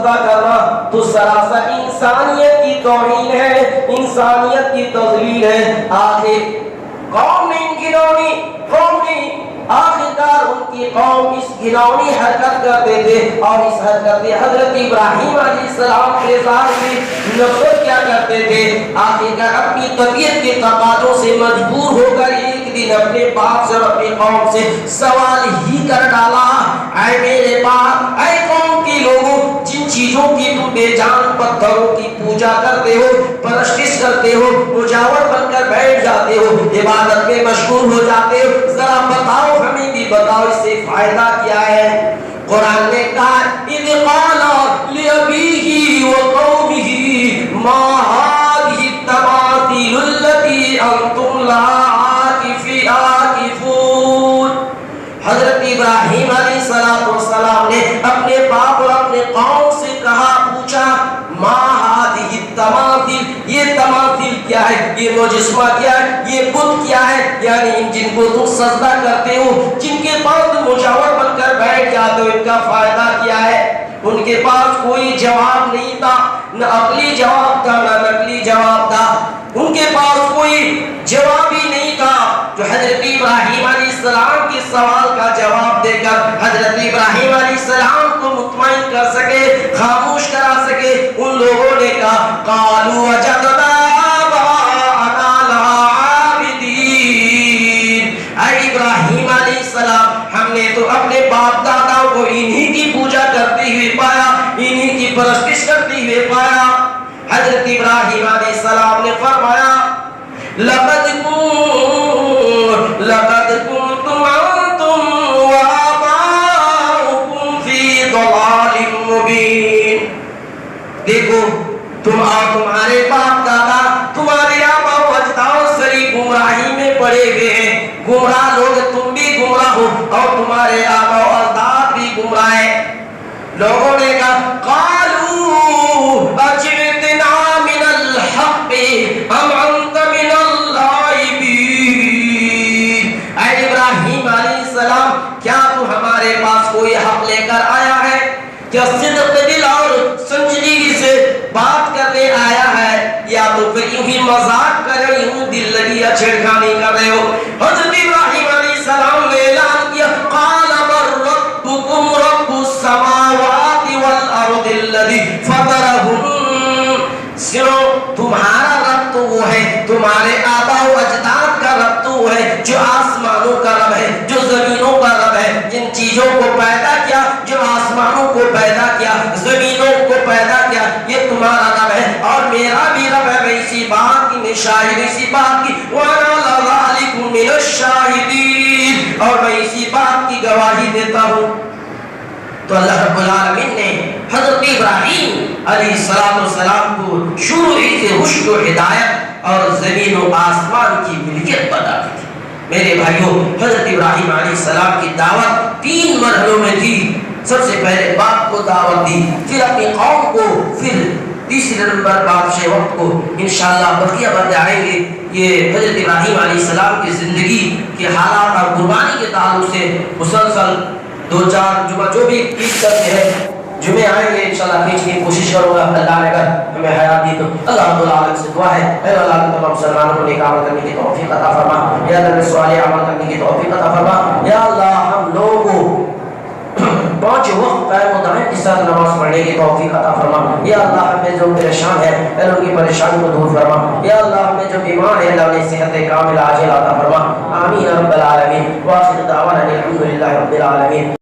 ذبح کرنا تو سراسر انسانیت کی توہین ہے، انسانیت کی تذلیل ہے۔ آخر قوم نے آخرکار ان کی قوم اس گھناؤنی حرکت کرتے تھے، اور اس حرکت میں حضرت ابراہیم علیہ السلام کے ذات میں نفرت کیا کرتے تھے۔ آخرکار اپنی طبیعت کے تقاضوں سے مجبور ہو کر ایک دن اپنے باپ سے اور اپنی قوم سے سوال ہی کر ڈالا، اے میرے باپ، اے قوم کے لوگوں، جن چیزوں کی تم بے جان پتھروں کی پوجا کرتے ہو، پرستش کرتے ہو، مجاور بن کر بیٹھ جاتے ہو، عبادت میں مشغول ہو جاتے ہو، ذرا بتاؤ، ہمیں بھی بتاؤ اس سے فائدہ کیا ہے؟ قرآن نے کہا اِذْ قَالَ لِأَبِيهِ وَقَوْمِهِ مَا هَٰذِهِ التَّمَاثِيلُ الَّتِي أَنتُمْ لَهَا عَاكِفُونَ۔ حضرت ابراہیم علیہ السلام نے اپنے باپ اور اپنے قوم سے کہا، پوچھا، ما هذه التماثيل، یہ تماثیل کیا ہے، یہ مجسمہ کیا ہے، یہ بت کیا ہے، یعنی جن کو تم سجدہ کرتے ہو، جن کے پاس تم مجاور بن کر بیٹھ جاتے ہو، ان کا فائدہ کیا ہے؟ ان کے پاس کوئی جواب نہیں تھا، نہ عقلی جواب تھا نہ نقلی جواب تھا، ان کے پاس کوئی جواب ہی نہیں تھا جو حضرت ابراہیم علیہ السلام کے سوال کا جواب دے کر حضرت ابراہیم علیہ السلام کو مطمئن کر سکے، خاموش کرا سکے۔ ان لوگوں نے کہا، قالوا وجدنا آباءنا لها عابدین، اے ابراہیم علیہ السلام، ہم نے تو اپنے باپ داداؤں کو انہی کی پوجا کرتے ہوئے پایا، انہی کی پرستش کرتے ہوئے پایا۔ حضرت ابراہیم علیہ السلام نے فرمایا، لقد كنتم أنتم وآباؤكم في ضلال مبين۔ دیکھو، تم اور تمہارے باپ دادا، تمہارے آبا و اجداد سری گمراہی میں پڑے ہوئے ہیں، گمراہ لوگ، تم بھی گمراہ ہو اور تمہارے آبا و اجداد بھی گمراہ ہیں۔ لوگوں نے کہا، قالوا اجئتنا من الحق ام انت من الغائبین، اے ابراہیم علیہ السلام، کیا تو ہمارے پاس کوئی حق لے کر آیا ہے؟ کیا صدق دل اور سنجیدگی سے بات کرنے آیا ہے، یا تو پھر یوں ہی مذاق کر رہے، یوں دل لگی یا چھڑکانی کر رہے ہو؟ حضرت ابراہیم علیہ السلام نے اعلان کیا، قال بل ربکم رب السماوات والارض الذی فطرہن، سنو، تمہارا رب تو وہ ہے، تمہارے آبا و اجداد کا رب تو وہ ہے جو آسمانوں کا رب ہے، جو زمینوں کا رب ہے، جن چیزوں کو پیدا کیا، جو آسمانوں کو پیدا کیا، زمینوں کو پیدا کیا، یہ تمہارا رب ہے اور میرا بھی رب ہے۔ میں اسی بات کی، میں شاہد اسی بات کی، وَأَنَا لَذَلِكُم مِّنَ الشَّاهِدِينَ، اور میں اسی بات کی گواہی دیتا ہوں۔ تو اللہ رب العالمین نے حضرت ابراہیم علیہ السلام کو شروع ہی سے رشد و ہدایت اور زمین و آسمان کی ملکیت بتا دی تھی۔ میرے بھائیوں، حضرت ابراہیم علیہ السلام کی دعوت 3 مرحلوں میں تھی۔ سب سے پہلے باپ کو دعوت دی، پھر اپنی قوم کو، پھر تیسرے نمبر بادشاہ وقت کو۔ انشاءاللہ بقیہ باتیں آئیں گے۔ یہ حضرت ابراہیم علیہ السلام کی زندگی کے حالات اور قربانی کے تعلق سے مسلسل 2-4 جمعہ جو بھی عید کرتے ہیں، جمعے آئیں گے انشاءاللہ، کھینچنے کی کوشش کروں گا۔ اللہ نے اگر ہمیں حیات دی تو اللہ رب العالمین سے دعا ہے، اے اللہ تمام مسلمانوں کو نیک عمل کرنے کی توفیق عطا فرما، یا اللہ صالح عمل کرنے کی توفیق عطا فرما، یا اللہ ہم لوگوں کو 5 وقت قائم و دائم کے ساتھ نماز پڑھنے کی توفیق عطا فرما، یا اللہ ہمیں جو پریشان ہے اے ان کی پریشانی کو دور فرما، یا اللہ ہمیں جو بیمار ہے اللہ انہیں صحت کاملہ عاجلہ عطا فرما، آمین رب العالمین۔ وآخر دعوانا الحمدللہ رب العالمین۔